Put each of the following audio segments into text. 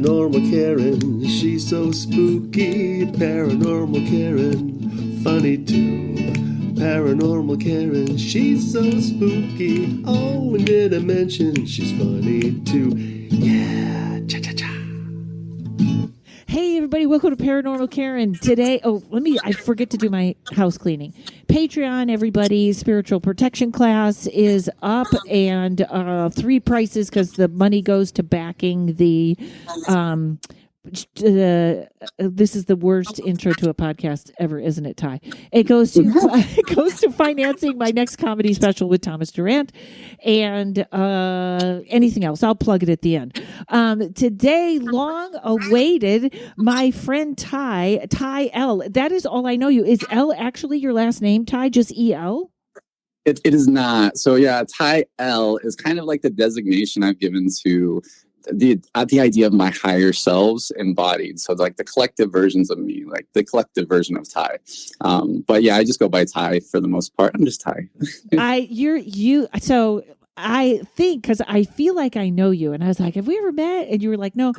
Paranormal Karen, she's so spooky. Paranormal Karen, funny too. Paranormal Karen, she's so spooky. Oh, and did I mention she's funny too? Yeah, cha-cha-cha. Hey everybody, welcome to Paranormal Karen. Today, I forget to do my house cleaning. Patreon, everybody, spiritual protection class is up, and 3 prices because the money goes to backing the this is the worst intro to a podcast ever, isn't it, Ty? It goes to financing my next comedy special with Thomas Durant, and anything else. I'll plug it at the end. Today, long awaited, my friend Ty L. That is all I know you. Is L actually your last name, Ty? Just E-L? It is not. So yeah, Ty L is kind of like the designation I've given to the idea of my higher selves embodied. So like the collective versions of me, like the collective version of Ty. But yeah, I just go by Ty for the most part. I'm just Ty. So I think, because I feel like I know you, and I was like, have we ever met? And you were like, no.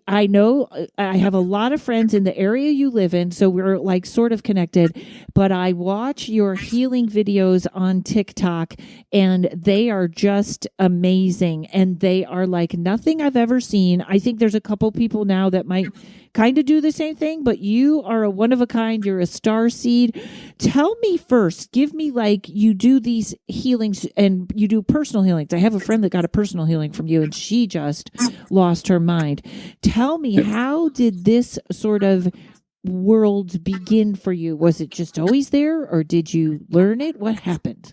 I know, I have a lot of friends in the area you live in, so we're like sort of connected, but I watch your healing videos on TikTok, and they are just amazing, and they are like nothing I've ever seen. I think there's a couple people now that might kind of do the same thing, but you are a one of a kind. You're a star seed. Tell me first, give me, like, you do these healings and you do personal healings. I have a friend that got a personal healing from you, and she just lost her mind. Tell me, how did this sort of world begin for you? Was it just always there, or did you learn it? What happened?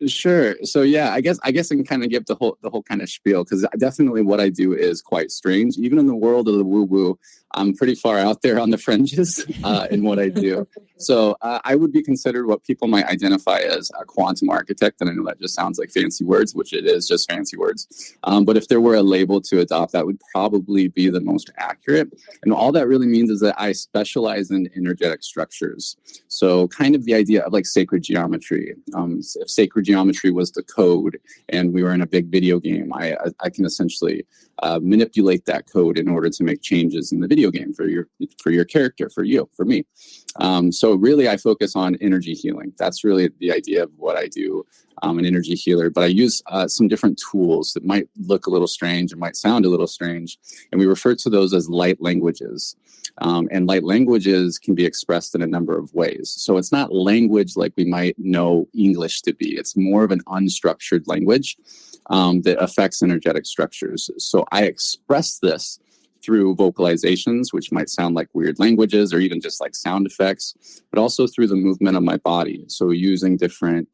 Sure. So yeah, I guess I can kind of give the whole kind of spiel, because definitely what I do is quite strange. Even in the world of the woo-woo, I'm pretty far out there on the fringes in what I do. So I would be considered what people might identify as a quantum architect. And I know that just sounds like fancy words, which it is, just fancy words. But if there were a label to adopt, that would probably be the most accurate. And all that really means is that I specialize in energetic structures. So kind of the idea of like sacred geometry. If sacred geometry was the code and we were in a big video game, I can essentially manipulate that code in order to make changes in the video game for your character, for you, for me. So really I focus on energy healing. That's really the idea of what I do. I'm an energy healer, but I use some different tools that might look a little strange and might sound a little strange. And we refer to those as light languages. And light languages can be expressed in a number of ways. So it's not language like we might know English to be. It's more of an unstructured language that affects energetic structures. So I express this through vocalizations, which might sound like weird languages or even just like sound effects, but also through the movement of my body. So using different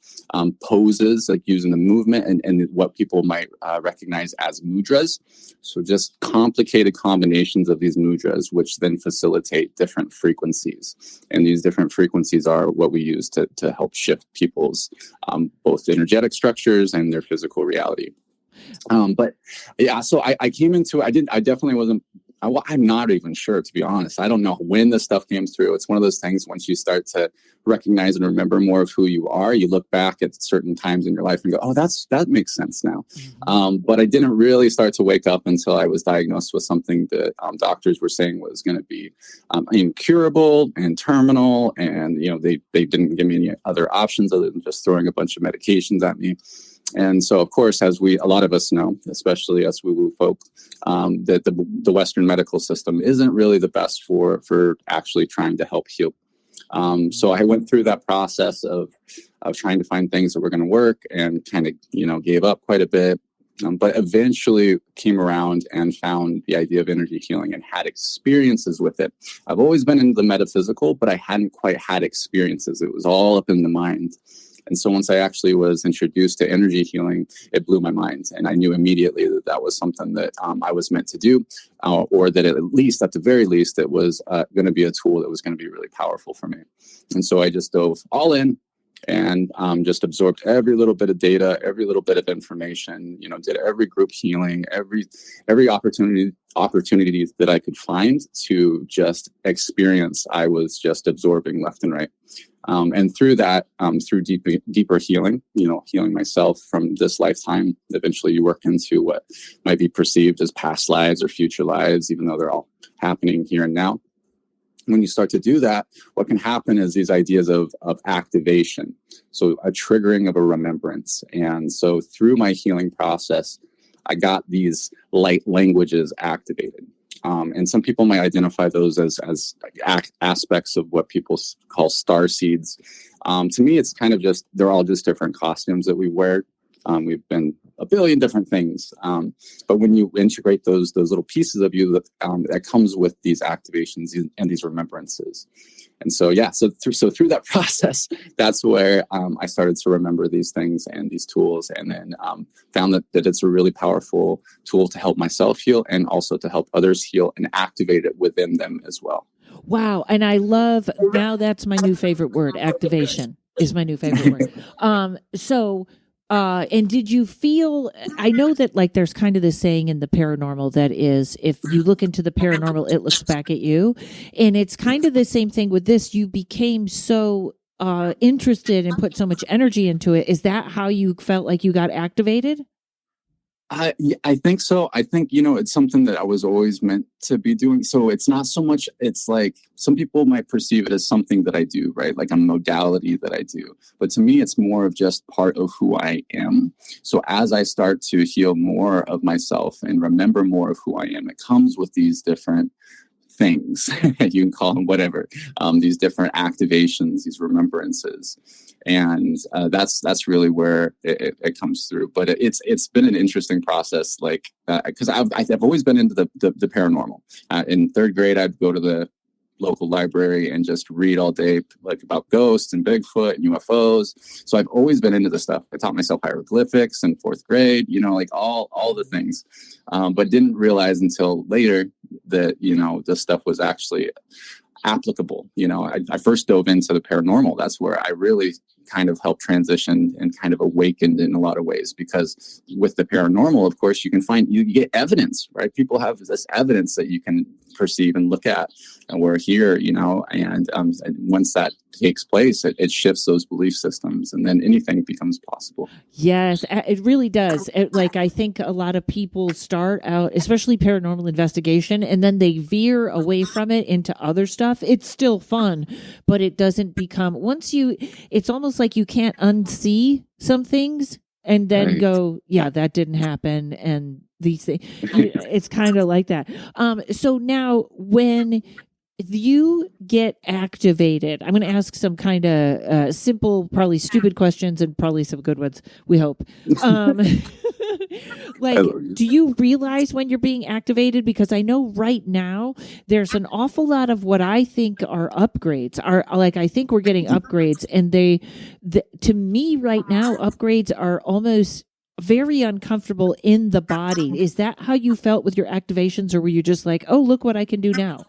poses, like using the movement and what people might recognize as mudras. So just complicated combinations of these mudras, which then facilitate different frequencies. And these different frequencies are what we use to help shift people's both energetic structures and their physical reality. But yeah, so I came into, I definitely wasn't, I'm not even sure, to be honest. I don't know when this stuff came through. It's one of those things, once you start to recognize and remember more of who you are, you look back at certain times in your life and go, oh, that makes sense now. Mm-hmm. But I didn't really start to wake up until I was diagnosed with something that doctors were saying was going to be incurable and terminal. And, they didn't give me any other options other than just throwing a bunch of medications at me. And so, of course, as a lot of us know, especially us woo-woo folk, that the Western medical system isn't really the best for actually trying to help heal. So I went through that process of trying to find things that were going to work, and kind of, gave up quite a bit, but eventually came around and found the idea of energy healing and had experiences with it. I've always been into the metaphysical, but I hadn't quite had experiences. It was all up in the mind. And so once I actually was introduced to energy healing, it blew my mind. And I knew immediately that was something that I was meant to do, or that at the very least, it was going to be a tool that was going to be really powerful for me. And so I just dove all in and just absorbed every little bit of data, every little bit of information, did every group healing, every opportunity that I could find to just experience. I was just absorbing left and right. And through that, through deeper healing, healing myself from this lifetime, eventually you work into what might be perceived as past lives or future lives, even though they're all happening here and now. When you start to do that, what can happen is these ideas of activation. So a triggering of a remembrance. And so through my healing process, I got these light languages activated. And some people might identify those as aspects of what people call star seeds. To me, it's kind of just, they're all just different costumes that we wear. We've been a billion different things. But when you integrate those little pieces of you, that comes with these activations and these remembrances. And so, through that process, that's where I started to remember these things and these tools, and then found that it's a really powerful tool to help myself heal and also to help others heal and activate it within them as well. Wow. And I love, now that's my new favorite word. Activation is my new favorite word. And did you feel, I know that like there's kind of this saying in the paranormal that is, if you look into the paranormal, it looks back at you. And it's kind of the same thing with this. You became so interested and put so much energy into it. Is that how you felt like you got activated? I think so. I think, it's something that I was always meant to be doing. So it's not so much, it's like some people might perceive it as something that I do, right? Like a modality that I do. But to me, it's more of just part of who I am. So as I start to heal more of myself and remember more of who I am, it comes with these different things. You can call them whatever, these different activations, these remembrances. And that's really where it comes through. But it's been an interesting process, like because I've always been into the paranormal. In third grade, I'd go to the local library and just read all day, like about ghosts and Bigfoot and UFOs. So I've always been into this stuff. I taught myself hieroglyphics in fourth grade, like all the things, but didn't realize until later that this stuff was actually applicable. I first dove into the paranormal. That's where I really kind of helped transition and kind of awakened in a lot of ways, because with the paranormal, of course, you get evidence, right? People have this evidence that you can perceive and look at, and we're here, and once that takes place, it shifts those belief systems, and then anything becomes possible. Yes, it really does. I think a lot of people start out, especially paranormal investigation, and then they veer away from it into other stuff. It's still fun, but it doesn't become, it's almost like you can't unsee some things and then Right. go, yeah, that didn't happen. And these things, it's kind of like that. So now when you get activated, I'm going to ask some kind of simple, probably stupid questions and probably some good ones, we hope. Do you realize when you're being activated? Because I know right now there's an awful lot of what I think are upgrades. I think we're getting upgrades, and to me right now, upgrades are almost very uncomfortable in the body. Is that how you felt with your activations, or were you just like, oh, look what I can do now?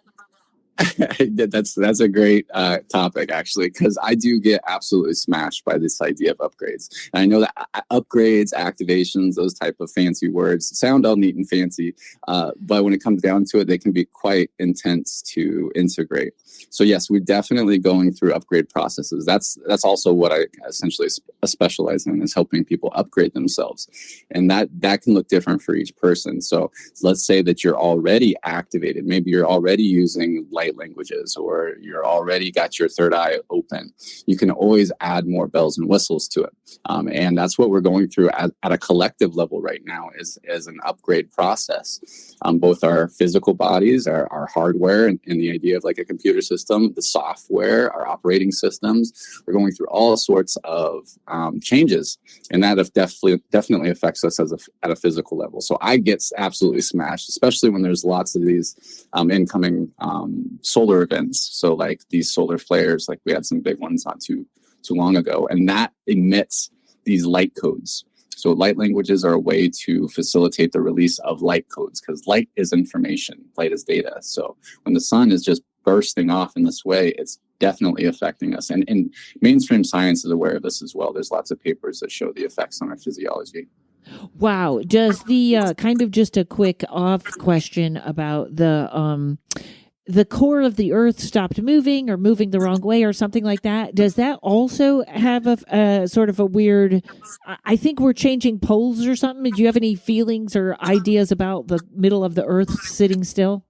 That's a great topic, actually, because I do get absolutely smashed by this idea of upgrades. And I know that upgrades, activations, those type of fancy words sound all neat and fancy, but when it comes down to it, they can be quite intense to integrate. So yes, we're definitely going through upgrade processes. That's also what I essentially specialize in, is helping people upgrade themselves, and that can look different for each person. So let's say that you're already activated. Maybe you're already using light languages, or you're already got your third eye open. You can always add more bells and whistles to it, and that's what we're going through at a collective level right now, is an upgrade process. Both our physical bodies, our hardware, and the idea of like a computer system, the software, our operating systems. We're going through all sorts of changes, and that definitely affects us at a physical level. So I get absolutely smashed, especially when there's lots of these incoming solar events. So like these solar flares, like we had some big ones not too long ago, and that emits these light codes. So light languages are a way to facilitate the release of light codes, because light is information, light is data. So when the sun is just bursting off in this way, it's definitely affecting us. And mainstream science is aware of this as well. There's lots of papers that show the effects on our physiology. Wow. Does the kind of just a quick off question about the core of the earth stopped moving or moving the wrong way or something like that. Does that also have a sort of a weird, I think we're changing poles or something? Do you have any feelings or ideas about the middle of the earth sitting still?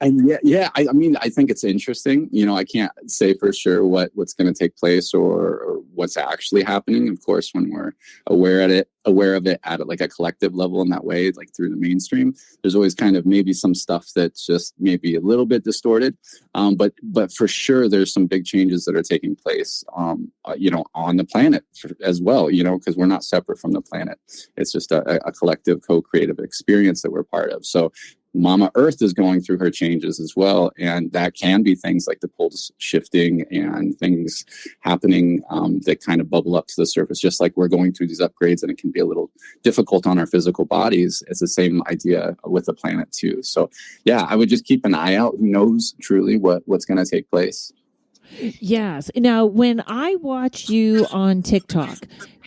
And I mean, I think it's interesting. I can't say for sure what's going to take place or what's actually happening. Of course, when we're aware of it at like a collective level in that way, like through the mainstream, there's always kind of maybe some stuff that's just maybe a little bit distorted. But for sure, there's some big changes that are taking place, on the planet as well, because we're not separate from the planet. It's just a collective co-creative experience that we're part of. So Mama Earth is going through her changes as well. And that can be things like the poles shifting and things happening that kind of bubble up to the surface, just like we're going through these upgrades, and it can be a little difficult on our physical bodies. It's the same idea with the planet too. So yeah, I would just keep an eye out. Who knows truly what's going to take place. Yes. Now, when I watch you on TikTok,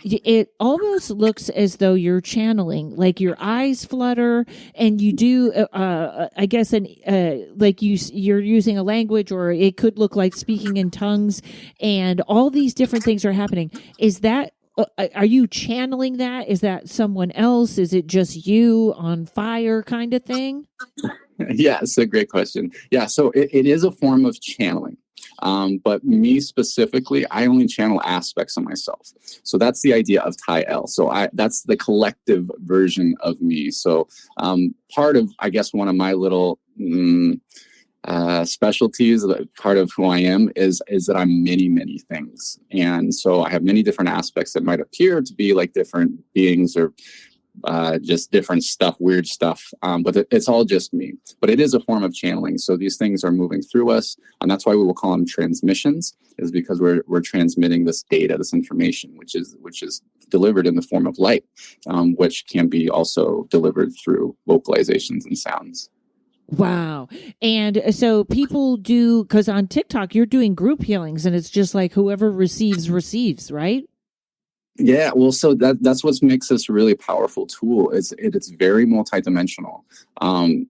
it almost looks as though you're channeling, like your eyes flutter, and you do, I guess, like you're using a language, or it could look like speaking in tongues, and all these different things are happening. Is that, are you channeling that? Is that someone else? Is it just you on fire kind of thing? Yeah, it's a great question. Yeah, so it is a form of channeling. But me specifically, I only channel aspects of myself. So that's the idea of Tai-El. So that's the collective version of me. So part of, I guess, one of my little specialties, part of who I am is that I'm many, many things. And so I have many different aspects that might appear to be like different beings or just different stuff, weird stuff. But it's all just me. But it is a form of channeling. So these things are moving through us. And that's why we will call them transmissions, is because we're transmitting this data, this information, which is delivered in the form of light, which can be also delivered through vocalizations and sounds. Wow. And so people do, because on TikTok, you're doing group healings, and it's just like whoever receives, right? Yeah, well, so that's what makes this a really powerful tool. It's very multidimensional, and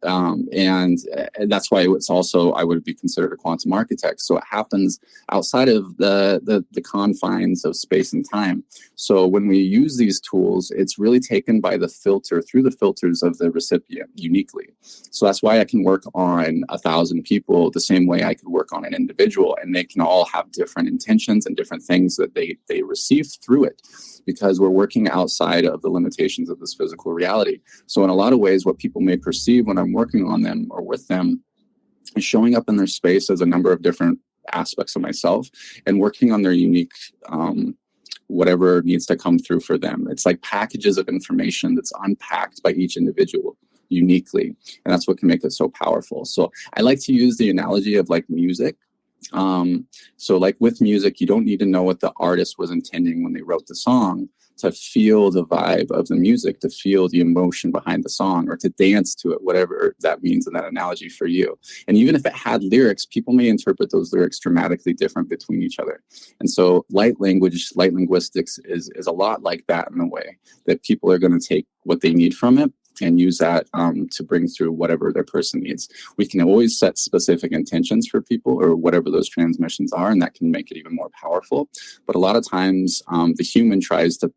that's why it's also, I would be considered a quantum architect. So it happens outside of the confines of space and time. So when we use these tools, it's really taken by through the filters of the recipient uniquely. So that's why I can work on 1,000 people the same way I could work on an individual, and they can all have different intentions and different things that they receive through it, because we're working outside of the limitations of this physical reality. So in a lot of ways, what people may perceive when I'm working on them or with them is showing up in their space as a number of different aspects of myself and working on their unique whatever needs to come through for them. It's like packages of information that's unpacked by each individual uniquely. And that's what can make it so powerful. So I like to use the analogy of like music. So like with music, you don't need to know what the artist was intending when they wrote the song to feel the vibe of the music, to feel the emotion behind the song, or to dance to it, whatever that means in that analogy for you. And even if it had lyrics, people may interpret those lyrics dramatically different between each other. And so light linguistics is a lot like that, in a way that people are going to take what they need from it and use that to bring through whatever their person needs. We can always set specific intentions for people or whatever those transmissions are, and that can make it even more powerful. But a lot of times the human tries to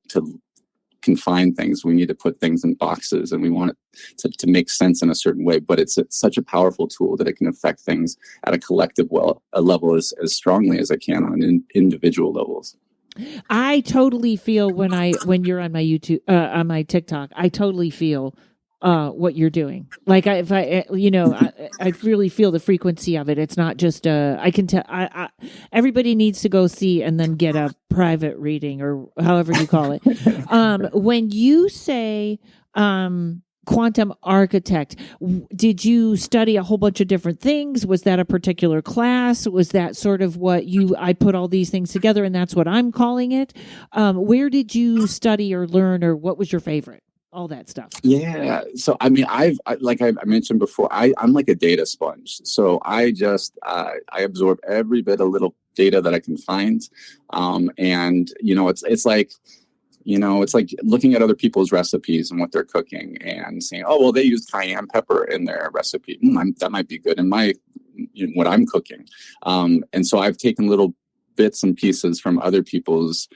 confine things. We need to put things in boxes, and we want it to make sense in a certain way. But it's such a powerful tool that it can affect things at a collective level as strongly as it can on individual levels. I totally feel when you're on my YouTube, on my TikTok, I totally feel what you're doing. Like I really feel the frequency of it. It's not just I can tell. Everybody needs to go see and then get a private reading or however you call it. When you say quantum architect, did you study a whole bunch of different things? Was that a particular class? Was that sort of what I put all these things together and that's what I'm calling it? Where did you study or learn, or what was your favorite? All that stuff. Yeah. So, I mean, like I mentioned before, I'm like a data sponge. So I just, I absorb every bit of little data that I can find. And, it's like, it's like looking at other people's recipes and what they're cooking and saying, oh, well, they used cayenne pepper in their recipe. That might be good in my what I'm cooking. And so I've taken little bits and pieces from other people's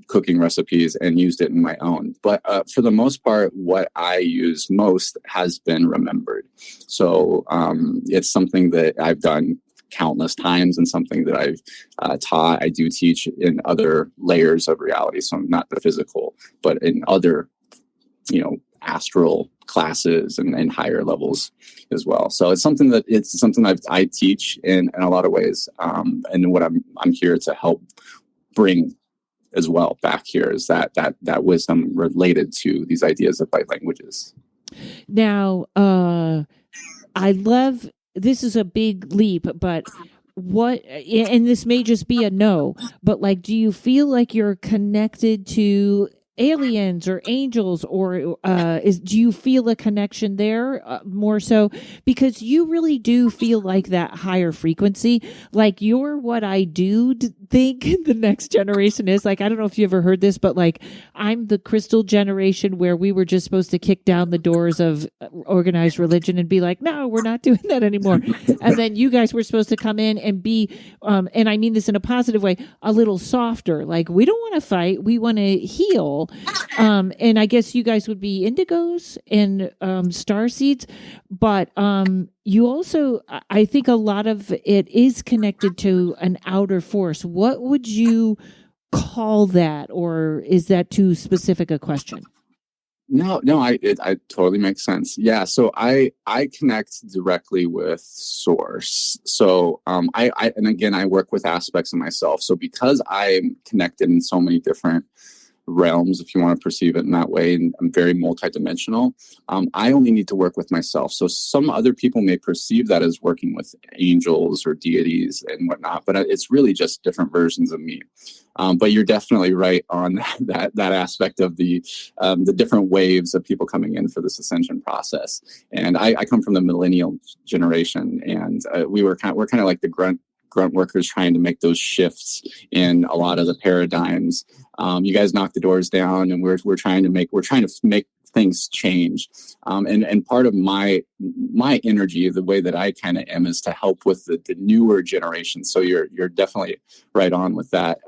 cooking recipes and used it in my own. But for the most part, what I use most has been remembered. So it's something that I've done countless times and something that I've taught. I do teach in other layers of reality. So not the physical, but in other, astral classes and higher levels as well. So it's something that I teach in a lot of ways. And what I'm here to help bring as well back here is that wisdom related to these ideas of light languages. Now, I love, this is a big leap, but and this may just be a no, but like, do you feel like you're connected to aliens or angels, or do you feel a connection there more so? Because you really do feel like that higher frequency, like you're what I do think the next generation is. Like, I don't know if you ever heard this, but like, I'm the crystal generation where we were just supposed to kick down the doors of organized religion and be like, no, we're not doing that anymore. And then you guys were supposed to come in and be, and I mean this in a positive way, a little softer. Like, we don't want to fight, we want to heal. And I guess you guys would be indigos and star seeds, but you also, I think a lot of it is connected to an outer force. What would you call that, or is that too specific a question? No, it totally makes sense. Yeah. So I connect directly with source. So, and again, I work with aspects of myself. So because I'm connected in so many different realms, if you want to perceive it in that way, and I'm very multidimensional, I only need to work with myself. So some other people may perceive that as working with angels or deities and whatnot, but it's really just different versions of me. But you're definitely right on that aspect of the different waves of people coming in for this ascension process. And I come from the millennial generation, and we're kind of like the grunt workers trying to make those shifts in a lot of the paradigms. You guys knock the doors down, and we're trying to make things change. And part of my energy, the way that I kind of am, is to help with the newer generation. So you're definitely right on with that.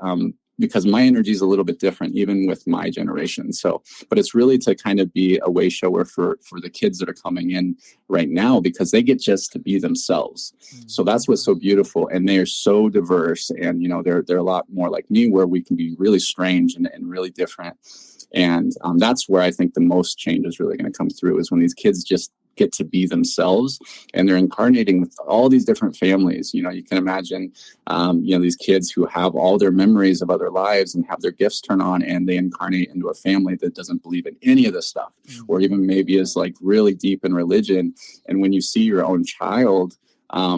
Because my energy is a little bit different, even with my generation. So, but it's really to kind of be a way shower for the kids that are coming in right now, because they get just to be themselves. Mm-hmm. So that's what's so beautiful. And they are so diverse, and, they're a lot more like me, where we can be really strange and really different. And that's where I think the most change is really going to come through, is when these kids just get to be themselves, and they're incarnating with all these different families. You can imagine, these kids who have all their memories of other lives and have their gifts turn on, and they incarnate into a family that doesn't believe in any of this stuff, or even maybe is like really deep in religion. And when you see your own child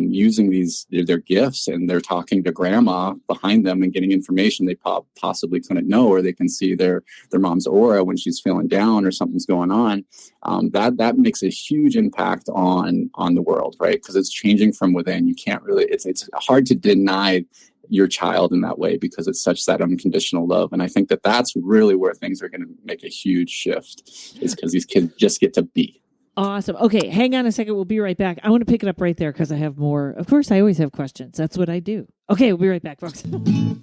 using their gifts, and they're talking to grandma behind them and getting information they possibly couldn't know, or they can see their mom's aura when she's feeling down or something's going on, that makes a huge impact on the world, right? Because it's changing from within. You can't really, it's hard to deny your child in that way, because it's such that unconditional love. And I think that that's really where things are going to make a huge shift, is because these kids just get to be. Awesome. Okay, hang on a second. We'll be right back. I want to pick it up right there because I have more. Of course, I always have questions. That's what I do. Okay, we'll be right back, folks.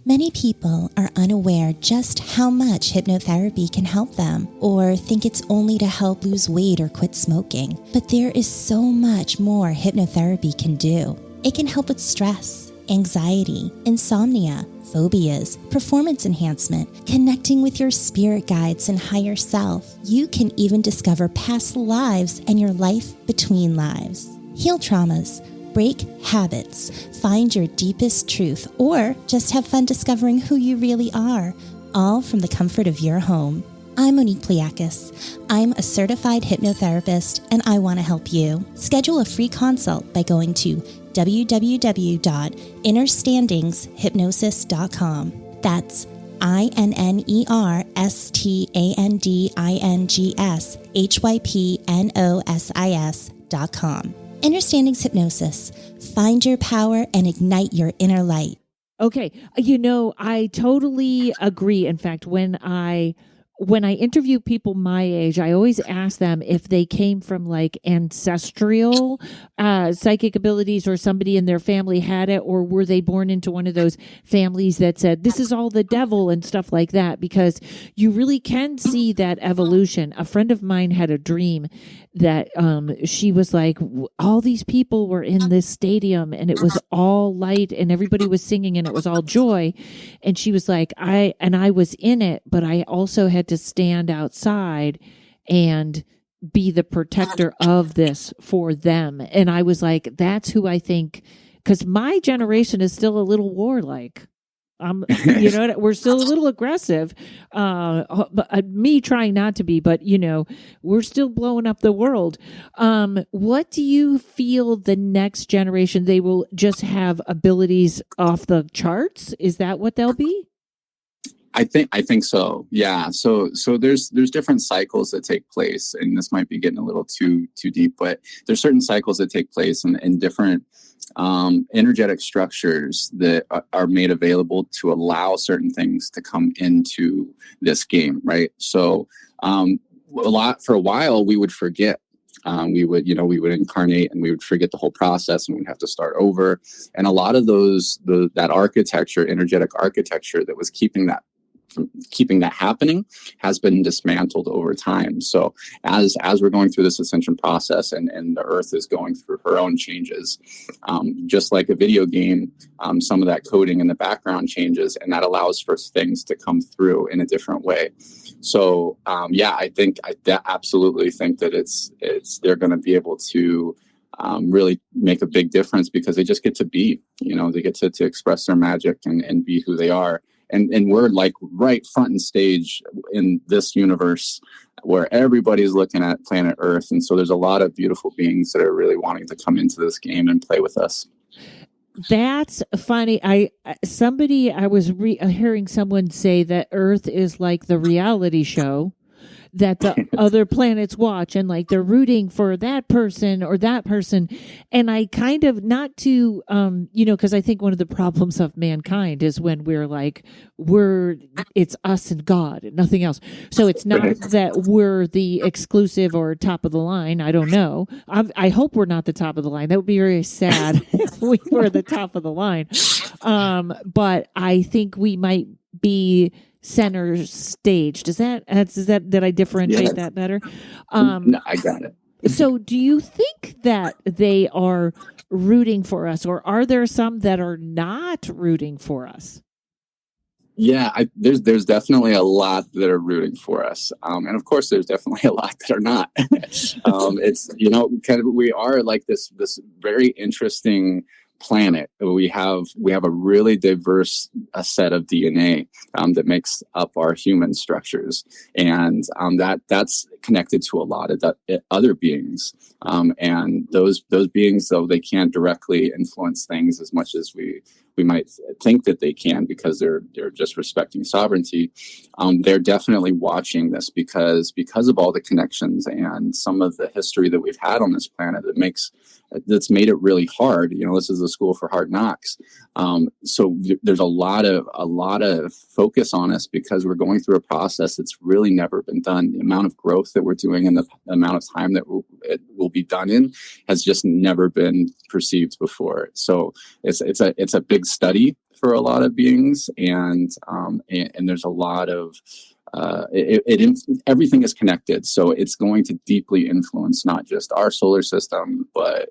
Many people are unaware just how much hypnotherapy can help them, or think it's only to help lose weight or quit smoking. But there is so much more hypnotherapy can do. It can help with stress, anxiety, insomnia, phobias, performance enhancement, connecting with your spirit guides and higher self. You can even discover past lives and your life between lives. Heal traumas, break habits, find your deepest truth, or just have fun discovering who you really are, all from the comfort of your home. I'm Monique Pliakis. I'm a certified hypnotherapist, and I want to help you. Schedule a free consult by going to www.innerstandingshypnosis.com. That's INNERSTANDINGSHYPNOSIS.com. Innerstandings Hypnosis. Find your power and ignite your inner light. Okay. I totally agree. In fact, when I when I interview people my age, I always ask them if they came from like ancestral psychic abilities, or somebody in their family had it, or were they born into one of those families that said, this is all the devil and stuff like that, because you really can see that evolution. A friend of mine had a dream that she was like, all these people were in this stadium and it was all light and everybody was singing and it was all joy. And she was like, I was in it, but I also had to stand outside and be the protector of this for them. And I was like, that's who I think, because my generation is still a little warlike. We're still a little aggressive. But me trying not to be, but we're still blowing up the world. What do you feel the next generation? They will just have abilities off the charts? Is that what they'll be? I think so. Yeah. So there's different cycles that take place, and this might be getting a little too deep, but there's certain cycles that take place in different energetic structures that are made available to allow certain things to come into this game, right? So for a while we would forget. We would incarnate and we would forget the whole process and we'd have to start over. And a lot of that architecture, energetic architecture that was keeping that happening has been dismantled over time. So as we're going through this ascension process and the earth is going through her own changes, just like a video game, some of that coding in the background changes, and that allows for things to come through in a different way. So I absolutely think that they're going to be able to really make a big difference, because they just get to be, they get to express their magic and be who they are. And we're like right front and stage in this universe where everybody's looking at planet Earth. And so there's a lot of beautiful beings that are really wanting to come into this game and play with us. That's funny. I was hearing someone say that Earth is like the reality show that the other planets watch, and like they're rooting for that person or that person. And I kind of, not to, because I think one of the problems of mankind is when we're like, it's us and God and nothing else. So it's not that we're the exclusive or top of the line. I don't know. I hope we're not the top of the line. That would be very sad if we were the top of the line. But I think we might be center stage. Did I differentiate that better? No, I got it. So do you think that they are rooting for us, or are there some that are not rooting for us? Yeah, there's definitely a lot that are rooting for us, and of course there's definitely a lot that are not. It's we are like this very interesting planet. We have a really diverse set of DNA that makes up our human structures, and that's connected to a lot of other beings. And those beings, though they can't directly influence things as much as we might think that they can, because they're just respecting sovereignty. They're definitely watching this because of all the connections and some of the history that we've had on this planet that's made it really hard. This is a school for hard knocks. So there's a lot of focus on us because we're going through a process that's really never been done. The amount of growth that we're doing and the amount of time that it will be done in has just never been perceived before. So it's a big study for a lot of beings, and there's a lot of everything is connected, so it's going to deeply influence not just our solar system, but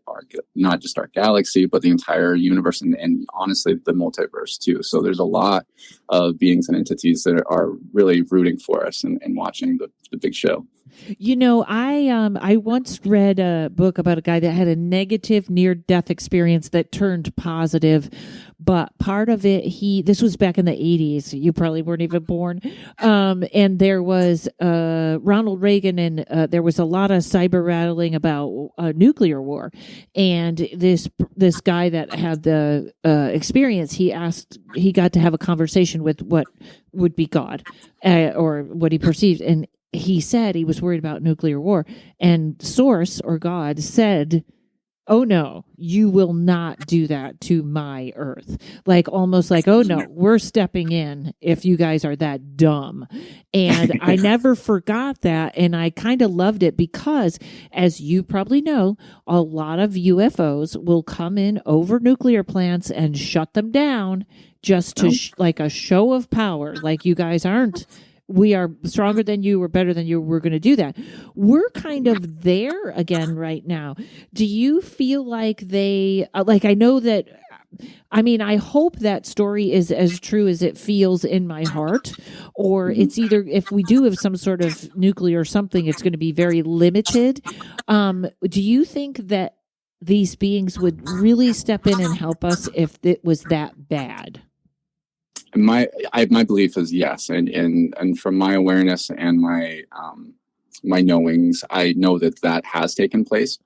not just our galaxy, but the entire universe, and honestly the multiverse too. So there's a lot of beings and entities that are really rooting for us and watching the big show. I once read a book about a guy that had a negative near-death experience that turned positive, but part of it, this was back in the 80s. You probably weren't even born. And there was Ronald Reagan, and there was a lot of cyber rattling about nuclear war. And this guy that had the experience, he got to have a conversation with what would be God, or what he perceived, and he said he was worried about nuclear war, and Source, or God, said, oh no, you will not do that to my Earth. Like almost like, oh no, we're stepping in if you guys are that dumb. And I never forgot that. And I kind of loved it because, as you probably know, a lot of UFOs will come in over nuclear plants and shut them down just to like a show of power. Like, you guys aren't. We are stronger than you, we're better than you, we're going to do that. We're kind of there again right now. Do you feel like they, like, I know that, I mean, I hope that story is as true as it feels in my heart, or it's either, if we do have some sort of nuclear something, it's going to be very limited. Do you think that these beings would really step in and help us if it was that bad? My belief is yes, and from my awareness and my my knowings, I know that has taken place,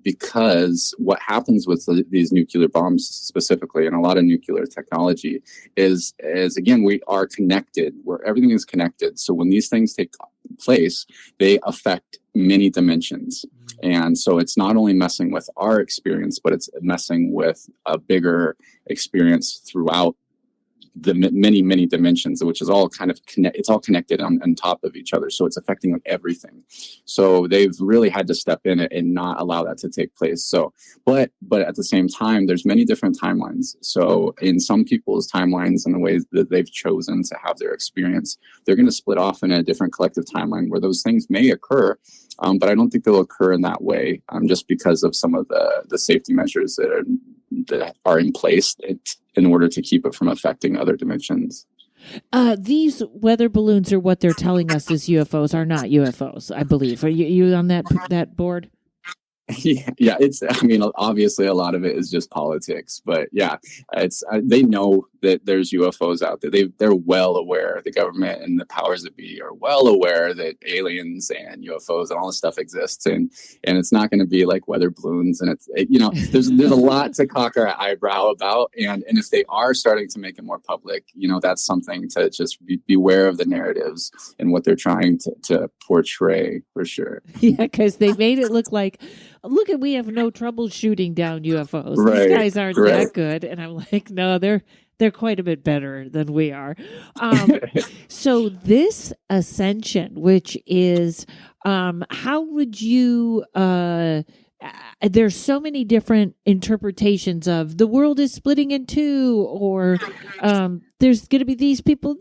because what happens with these nuclear bombs specifically, and a lot of nuclear technology, is again, we are connected, where everything is connected. So when these things take place, they affect many dimensions. And so it's not only messing with our experience, but it's messing with a bigger experience throughout the many dimensions, which is all kind of it's all connected on top of each other, so it's affecting everything. So they've really had to step in and not allow that to take place. So but at the same time, there's many different timelines. So in some people's timelines and the ways that they've chosen to have their experience, they're going to split off in a different collective timeline where those things may occur, but I don't think they'll occur in that way, just because of some of the safety measures that are in place in order to keep it from affecting other dimensions. These weather balloons are what they're telling us is UFOs are not UFOs, I believe. Are you on that board? Yeah, it's, I mean, obviously a lot of it is just politics, but yeah, it's, they know that there's UFOs out there. They're well aware, the government and the powers that be are well aware that aliens and UFOs and all this stuff exists, and it's not going to be like weather balloons, and there's a lot to cock our eyebrow about, and if they are starting to make it more public, that's something to just beware of the narratives and what they're trying to portray, for sure. Yeah, because they made it look like, we have no trouble shooting down UFOs. Right, these guys aren't that good, and I'm like, no, they're quite a bit better than we are. So this ascension, which is, how would you, there's so many different interpretations of the world is splitting in two, or there's going to be these people.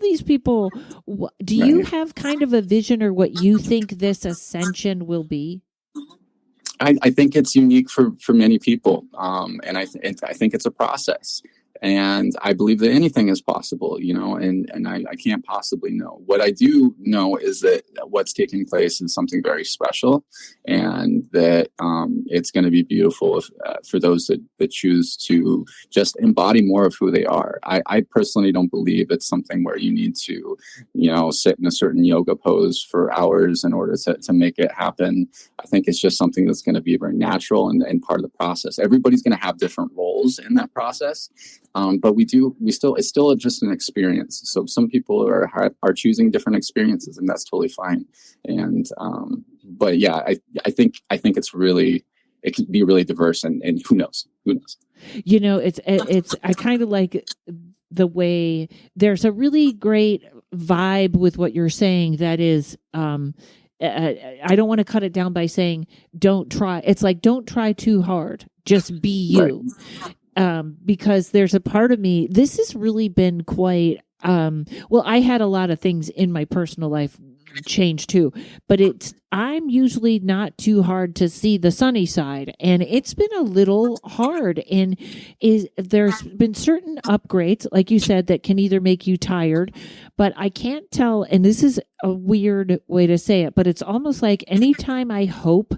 Do you have kind of a vision or what you think this ascension will be? I think it's unique for many people, and I think it's a process. And I believe that anything is possible, and I can't possibly know. What I do know is that what's taking place is something very special, and that it's going to be beautiful for those that choose to just embody more of who they are. I personally don't believe it's something where you need to, sit in a certain yoga pose for hours in order to make it happen. I think it's just something that's going to be very natural and part of the process. Everybody's going to have different roles in that process. But it's still just an experience. So some people are choosing different experiences, and that's totally fine. And, but yeah, I think it can be really diverse, and who knows? It's, I kind of like the way there's a really great vibe with what you're saying. That is, I don't want to cut it down by saying, don't try. It's like, don't try too hard. Just be you. Right. Because there's a part of me, this has really been quite, I had a lot of things in my personal life change too, but I'm usually not too hard to see the sunny side, and it's been a little hard, and there's been certain upgrades, like you said, that can either make you tired, but I can't tell, and this is a weird way to say it, but it's almost like anytime I hope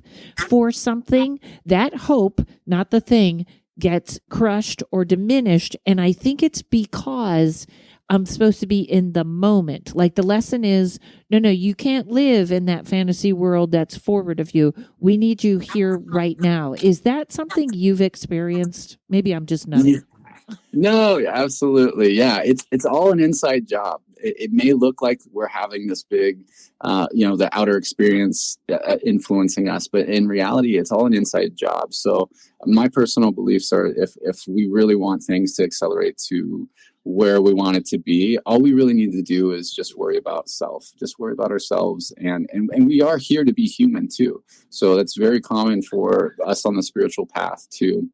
for something, that hope, not the thing, gets crushed or diminished. And I think it's because I'm supposed to be in the moment. Like the lesson is, no, you can't live in that fantasy world that's forward of you. We need you here right now. Is that something you've experienced? Maybe I'm just nutty. No, absolutely. Yeah. It's all an inside job. it may look like we're having this big, the outer experience influencing us, but in reality, it's all an inside job. So my personal beliefs are if we really want things to accelerate to where we want it to be, all we really need to do is just worry about just worry about ourselves. And we are here to be human too. So that's very common for us on the spiritual path to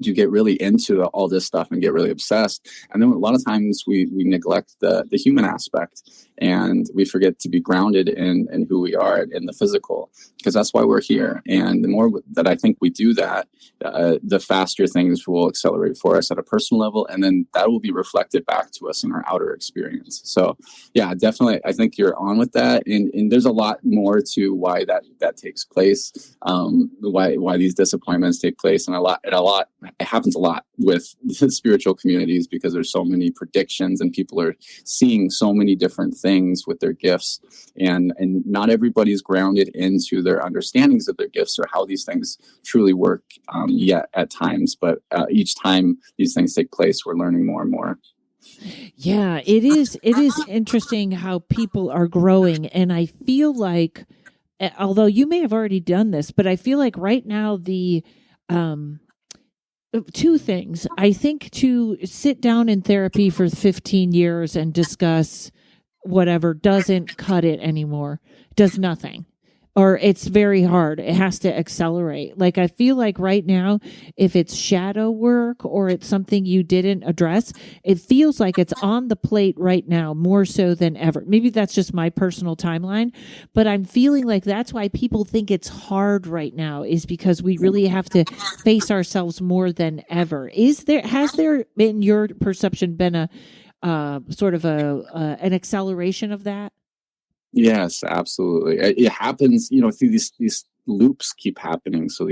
get really into all this stuff and get really obsessed. And then a lot of times we neglect the human aspect, and we forget to be grounded in who we are in the physical, because that's why we're here. And the more that I think we do that, the faster things will accelerate for us at a personal level. And then that will be reflected back to us in our outer experience. So yeah, definitely. I think you're on with that. And there's a lot more to why that takes place, why these disappointments take place. And it happens a lot with the spiritual communities, because there's so many predictions and people are seeing so many different things with their gifts, and not everybody's grounded into their understandings of their gifts or how these things truly work yet at times. But each time these things take place, we're learning more and more. Yeah, it is interesting how people are growing. And I feel like, although you may have already done this, but I feel like right now the two things. I think to sit down in therapy for 15 years and discuss whatever doesn't cut it anymore, does nothing. Or it's very hard. It has to accelerate. Like, I feel like right now, if it's shadow work or it's something you didn't address, it feels like it's on the plate right now more so than ever. Maybe that's just my personal timeline, but I'm feeling like that's why people think it's hard right now, is because we really have to face ourselves more than ever. Has there, in your perception, been a sort of an acceleration of that? Yes, absolutely. It happens, through these loops keep happening. So